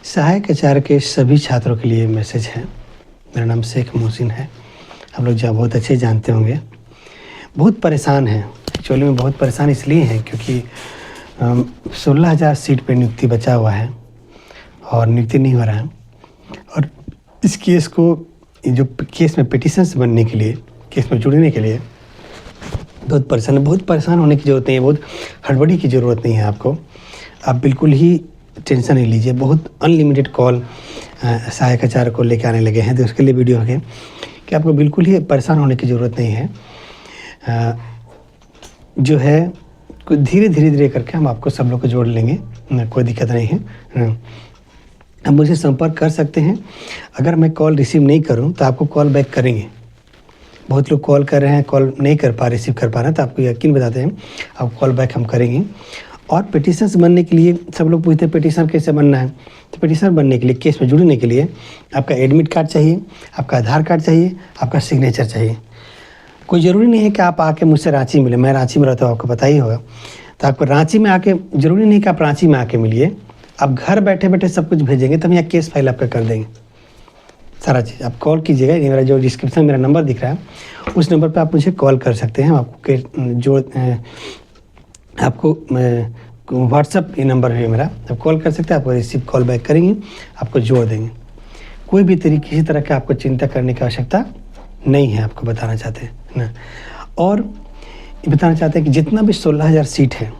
सहायक आचार्य के सभी छात्रों के लिए मैसेज है। मेरा नाम शेख मोहसिन है। आप लोग जो बहुत अच्छे जानते होंगे। बहुत परेशान हैं, एक्चुअली में बहुत परेशान इसलिए हैं क्योंकि 16,000 सीट पे नियुक्ति बचा हुआ है और नियुक्ति नहीं हो रहा है। और इस केस को जो केस में पिटिशन्स बनने के लिए, केस में जुड़ने के लिए बहुत परेशान होने की ज़रूरत नहीं है, बहुत हड़बड़ी की ज़रूरत नहीं है आपको। आप बिल्कुल ही टेंशन नहीं लीजिए। बहुत अनलिमिटेड कॉल सहायक आचार्य को लेकर आने लगे हैं, तो उसके लिए वीडियो है कि आपको बिल्कुल ही परेशान होने की ज़रूरत नहीं है। जो है धीरे धीरे करके हम आपको सब लोग को जोड़ लेंगे, कोई दिक्कत नहीं है। आप मुझे संपर्क कर सकते हैं। अगर मैं कॉल रिसीव नहीं करूं तो आपको कॉल बैक करेंगे। बहुत लोग कॉल कर रहे हैं, कॉल नहीं कर पा रिसीव कर पा रहे हैं, तो आपको यकीन बताते हैं आप कॉल बैक हम करेंगे। और पिटिशन्स बनने के लिए सब लोग पूछते हैं पिटिशन कैसे बनना है। तो पिटिशन बनने के लिए, केस में जुड़ने के लिए आपका एडमिट कार्ड चाहिए, आपका आधार कार्ड चाहिए, आपका सिग्नेचर चाहिए। कोई ज़रूरी नहीं है कि आप आके मुझसे रांची मिले। मैं रांची में रहता हूँ, आपको पता ही होगा। तो आपको रांची में आके, ज़रूरी नहीं कि आप रांची में आके मिलिए। आप घर बैठे बैठे सब कुछ भेजेंगे तो हम यहाँ केस फाइल आपका कर देंगे। सारा चीज़ आप कॉल कीजिएगा। ये मेरा जो डिस्क्रिप्शन मेरा नंबर दिख रहा है उस नंबर पे आप मुझे कॉल कर सकते हैं। आपको व्हाट्सअप ये नंबर है मेरा, आप कॉल कर सकते हैं। आपको रिसीव कॉल बैक करेंगे, आपको जोड़ देंगे। कोई भी किसी तरह का आपको चिंता करने की आवश्यकता नहीं है, आपको बताना चाहते हैं ना। और ये बताना चाहते हैं कि जितना भी 16,000 सीट है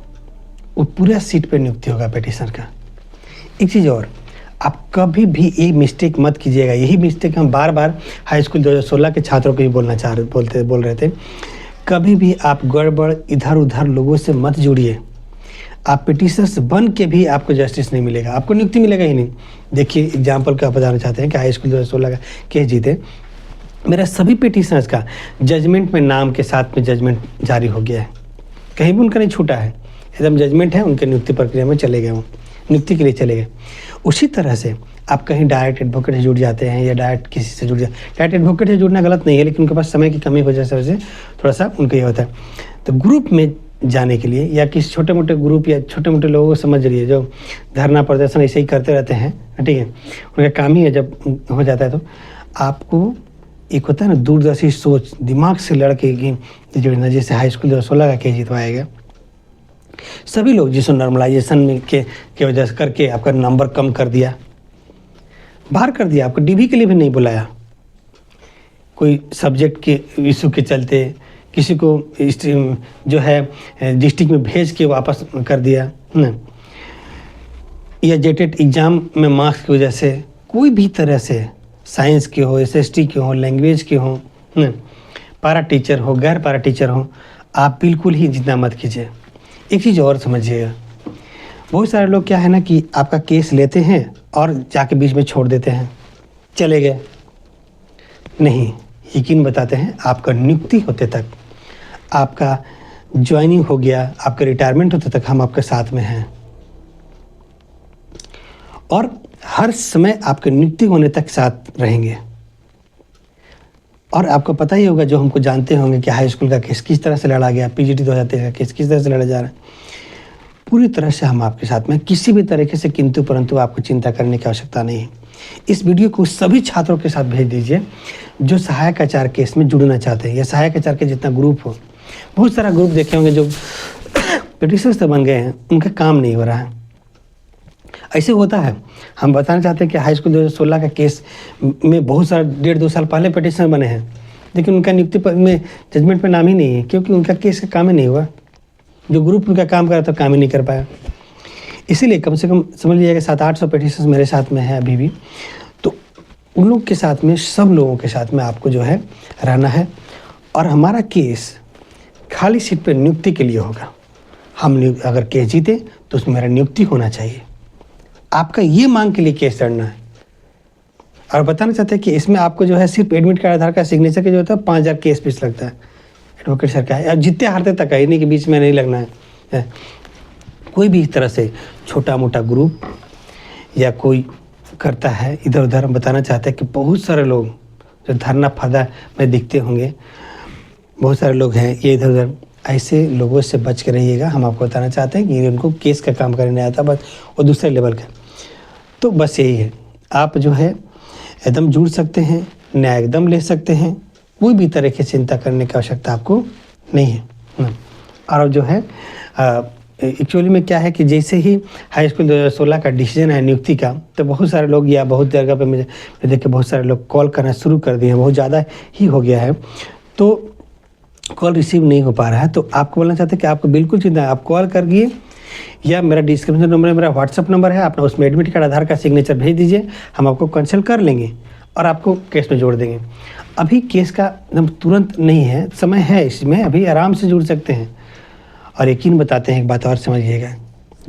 वो पूरा सीट पे नियुक्ति होगा पिटिशनर का। एक चीज़ और, आप कभी भी ये मिस्टेक मत कीजिएगा। यही मिस्टेक हम बार बार हाई स्कूल 2016 के छात्रों को भी बोल रहे थे। कभी भी आप गड़बड़ इधर उधर लोगों से मत जुड़िए। आप पिटिशनर्स बन के भी आपको जस्टिस नहीं मिलेगा, आपको नियुक्ति मिलेगा ही नहीं। देखिए एग्जाम्पल का बताना चाहते हैं कि हाई स्कूल 2016 का केस जीते। मेरा सभी पिटिशनर्स का जजमेंट में नाम के साथ में जजमेंट जारी हो गया है, कहीं भी उनका नहीं छूटा है। एकदम जजमेंट है, उनके नियुक्ति प्रक्रिया में चले गए, वो नियुक्ति के लिए चले गए। उसी तरह से आप कहीं डायरेक्ट एडवोकेट से जुड़ जाते हैं या डायरेक्ट किसी से जुड़ जाते हैं। डायरेक्ट एडवोकेट से जुड़ना गलत नहीं है, लेकिन उनके पास समय की कमी की वजह से थोड़ा सा उनको ये होता है। तो ग्रुप में जाने के लिए या किसी छोटे मोटे ग्रुप या छोटे मोटे लोगों को समझ रही है जो धरना प्रदर्शन ऐसे ही करते रहते हैं, ठीक है, उनका काम ही है। जब हो जाता है तो आपको एक होता है ना दूरदर्शी सोच, दिमाग से लड़के की जुड़ना। जैसे हाई स्कूल 2016 का केस जितवाया गया, सभी लोग जिसको नॉर्मलाइजेशन में के वजह से करके आपका नंबर कम कर दिया, बाहर कर दिया। आपको डीवी के लिए भी नहीं बुलाया। कोई सब्जेक्ट के इशू के चलते किसी को जो है डिस्ट्रिक्ट में भेज के वापस कर दिया ना, या जेटेट एग्ज़ाम में मार्क्स की वजह से, कोई भी तरह से, साइंस के हो, एसएसटी के हो, लैंग्वेज के हो, पारा टीचर हो, गैर पारा टीचर हो, आप बिल्कुल ही जितना मत कीजिए। एक चीज़ और समझिएगा, बहुत सारे लोग क्या है ना कि आपका केस लेते हैं और जाके बीच में छोड़ देते हैं, चले गए। नहीं, यकीन बताते हैं आपका नियुक्ति होते तक, आपका ज्वाइनिंग हो गया, आपका रिटायरमेंट होते तक हम आपके साथ में हैं। और हर समय आपके नियुक्ति होने तक साथ रहेंगे। और आपको पता ही होगा, जो हमको जानते होंगे कि हाई स्कूल का केस किस तरह से लड़ा गया, पीजीटी 2023 का केस किस तरह से लड़ा जा रहा है। पूरी तरह से हम आपके साथ में, किसी भी तरीके से किंतु परंतु आपको चिंता करने की आवश्यकता नहीं है। इस वीडियो को सभी छात्रों के साथ भेज दीजिए जो सहायक आचार्य केस में जुड़ना चाहते हैं, या सहायक आचार्य के जितना ग्रुप हो। बहुत सारा ग्रुप देखे होंगे जो पिटिशनर्स तो बन गए हैं, उनका काम नहीं हो रहा है। ऐसे होता है। हम बताना चाहते हैं कि हाई स्कूल 2016 का केस में बहुत सारा 1.5-2 साल पहले पिटिशनर बने हैं, लेकिन उनका नियुक्ति में जजमेंट में नाम ही नहीं है, क्योंकि उनका केस का काम ही नहीं हुआ। जो ग्रुप उनका काम कर रहा था काम ही नहीं कर पाया। इसीलिए कम से कम समझ लीजिएगा 700-800 पिटिशनर्स मेरे साथ में है अभी भी। तो उन लोग के साथ में, सब लोगों के साथ में आपको जो है रहना है। और हमारा केस खाली सीट पर नियुक्ति के लिए होगा। हम अगर केस जीते तो उसमें मेरा नियुक्ति होना चाहिए। आपका ये मांग के लिए केस लड़ना है। और बताना चाहते हैं कि इसमें आपको जो है सिर्फ एडमिट कार्ड, आधार कार्ड, सिग्नेचर के जो होता है 5,000 केस फीस लगता है एडवोकेट सर का है। अब जीतते हारते तक है, नहीं कि बीच में नहीं लगना है। कोई भी इस तरह से छोटा मोटा ग्रुप या कोई करता है इधर उधर, हम बताना चाहते हैं कि बहुत सारे लोग जो धरना फरदा में दिखते होंगे, बहुत सारे लोग हैं ये इधर उधर, ऐसे लोगों से बच के रहिएगा। हम आपको बताना चाहते हैं कि उनको केस का काम करने आता, बस वो दूसरे लेवल का। तो बस यही है, आप जो है एकदम जुड़ सकते हैं, न्याय एकदम ले सकते हैं, कोई भी तरह की चिंता करने की आवश्यकता आपको नहीं है ना। और जो है एक्चुअली में क्या है कि जैसे ही हाई स्कूल 2016 का डिसीजन है नियुक्ति का, तो बहुत सारे लोग या बहुत जगह पे मुझे देख के बहुत सारे लोग कॉल करना शुरू कर दिए हैं, बहुत ज़्यादा ही हो गया है, तो कॉल रिसीव नहीं हो पा रहा है। तो आपको बोलना चाहते हैं कि आपको बिल्कुल चिंता है, आप कॉल करिए या मेरा डिस्क्रिप्शन नंबर है, मेरा व्हाट्सअप नंबर है, अपना उसमें एडमिट कार्ड, आधार कार्ड, सिग्नेचर भेज दीजिए, हम आपको कंसल्ट कर लेंगे और आपको केस में जोड़ देंगे। अभी केस का एकदम तुरंत नहीं है, समय है इसमें, अभी आराम से जुड़ सकते हैं। और यकीन बताते हैं, एक बात और समझिएगा,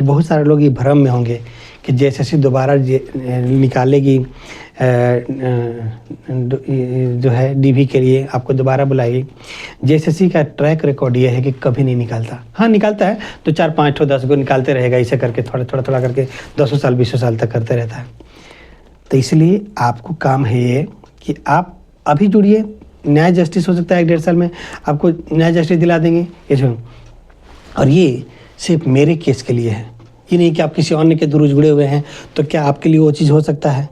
बहुत सारे लोग ये भ्रम में होंगे कि JSSC दोबारा निकालेगी जो है DV के लिए आपको दोबारा बुलाएगी। JSSC का ट्रैक रिकॉर्ड ये है कि कभी नहीं निकालता। हाँ निकालता है तो 4 5 ठो 10 गो निकालते रहेगा, ऐसे करके थोड़ा करके 10 साल 20 साल तक करते रहता है। तो इसलिए आपको काम है ये कि आप अभी जुड़िए, न्याय जस्टिस हो सकता है 1-1.5 साल में आपको न्याय जस्टिस दिला देंगे इसमें। और ये सिर्फ मेरे केस के लिए है, ये नहीं कि आप किसी अन्य के थ्रू जुड़े हुए हैं तो क्या आपके लिए वो चीज़ हो सकता है,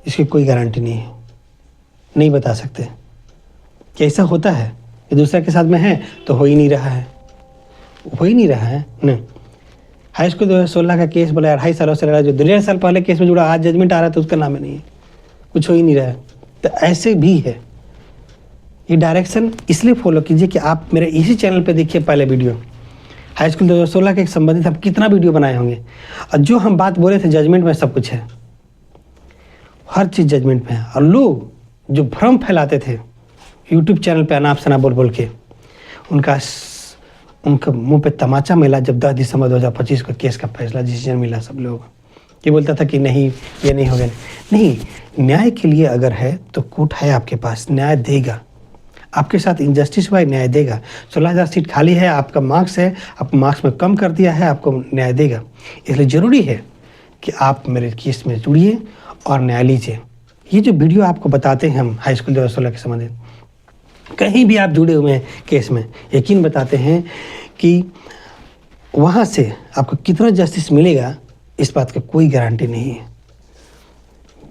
इसकी कोई गारंटी नहीं है, नहीं बता सकते। क्या ऐसा होता है कि दूसरे के साथ में है तो हो ही नहीं रहा है, हो ही नहीं रहा है ना। हाई स्कूल 2016 का केस बोला 2.5 सालों से लड़ा, जो 1.5 साल पहले केस में जुड़ा, आज जजमेंट आ रहा है तो उसका नाम ही नहीं है, कुछ हो ही नहीं रहा है। तो ऐसे भी है, ये डायरेक्शन इसलिए फॉलो कीजिए कि आप मेरे इसी चैनल पे देखिए पहले वीडियो, हाई स्कूल 2016 के संबंधित हम कितना वीडियो बनाए होंगे, और जो हम बात बोले थे जजमेंट में सब कुछ है, हर चीज़ जजमेंट में है। और लोग जो भ्रम फैलाते थे यूट्यूब चैनल पे अनाप शनाप बोल के, उनका मुंह पे तमाचा मिला जब 10 दिसंबर 2025 को केस का फैसला डिसीजन मिला। सब लोग ये बोलता था कि नहीं ये नहीं होगा, नहीं, न्याय के लिए अगर है तो कोर्ट है आपके पास, न्याय देगा। आपके साथ इनजस्टिस हुआ, न्याय देगा। 16,000 सीट खाली है, आपका मार्क्स है, आप मार्क्स में कम कर दिया है, आपको न्याय देगा। इसलिए ज़रूरी है कि आप मेरे केस में जुड़िए और न्याय लीजिए। ये जो वीडियो आपको बताते हैं हम हाई स्कूल 2016 के संबंधित, कहीं भी आप जुड़े हुए हैं केस में, यकीन बताते हैं कि वहाँ से आपको कितना जस्टिस मिलेगा, इस बात का कोई गारंटी नहीं है।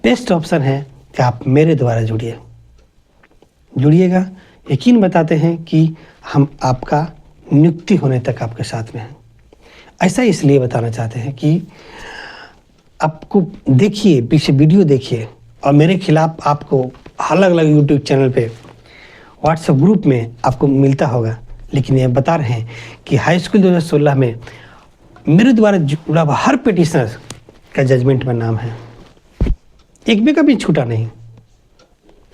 बेस्ट ऑप्शन है कि आप मेरे द्वारा जुड़िएगा। यकीन बताते हैं कि हम आपका नियुक्ति होने तक आपके साथ में हैं। ऐसा इसलिए बताना चाहते हैं कि आपको देखिए, पीछे वीडियो देखिए, और मेरे खिलाफ आपको अलग अलग यूट्यूब चैनल पे, व्हाट्सएप ग्रुप में आपको मिलता होगा, लेकिन ये बता रहे हैं कि हाई स्कूल 2016 में मेरे द्वारा जुड़ा हुआ हर पिटिशनर का जजमेंट में नाम है, एक भी कभी छूटा नहीं।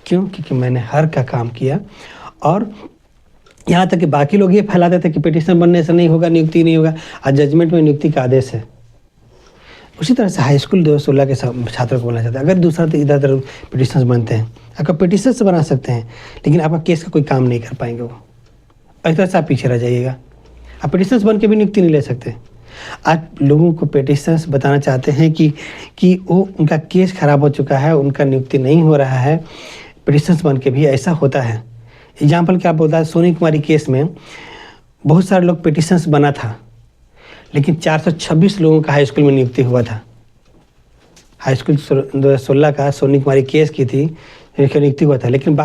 क्यों? क्योंकि मैंने हर का काम किया। और यहाँ तक कि बाकी लोग ये फैलाते थे कि पिटिशनर बनने से नहीं होगा, नियुक्ति नहीं होगा, आज जजमेंट में नियुक्ति का आदेश है। उसी तरह से हाई स्कूल 2016 के छात्रों को बोलना चाहते हैं, अगर दूसरा तो इधर उधर पिटिशनर बनते हैं, आपका पिटिशनर से बना सकते हैं, लेकिन आपका केस का कोई काम नहीं कर पाएंगे वो। इस तरह से आप पीछे रह जाइएगा, आप पिटिशनर्स बन के भी नियुक्ति नहीं ले सकते। आज लोगों को पिटिशनर्स बताना चाहते हैं कि वो उनका केस खराब हो चुका है, उनका नियुक्ति नहीं हो रहा है, पिटिशनर्स बन के भी ऐसा होता है। एग्जाम्पल क्या बोलता है, सोनी कुमारी केस में बहुत सारे लोग पिटिशनर्स बना था, लेकिन 426 लोगों का हाई स्कूल में नियुक्ति हुआ था। हाई स्कूल 2016 का सोनी कुमारी केस की थी, नियुक्ति हुआ था, लेकिन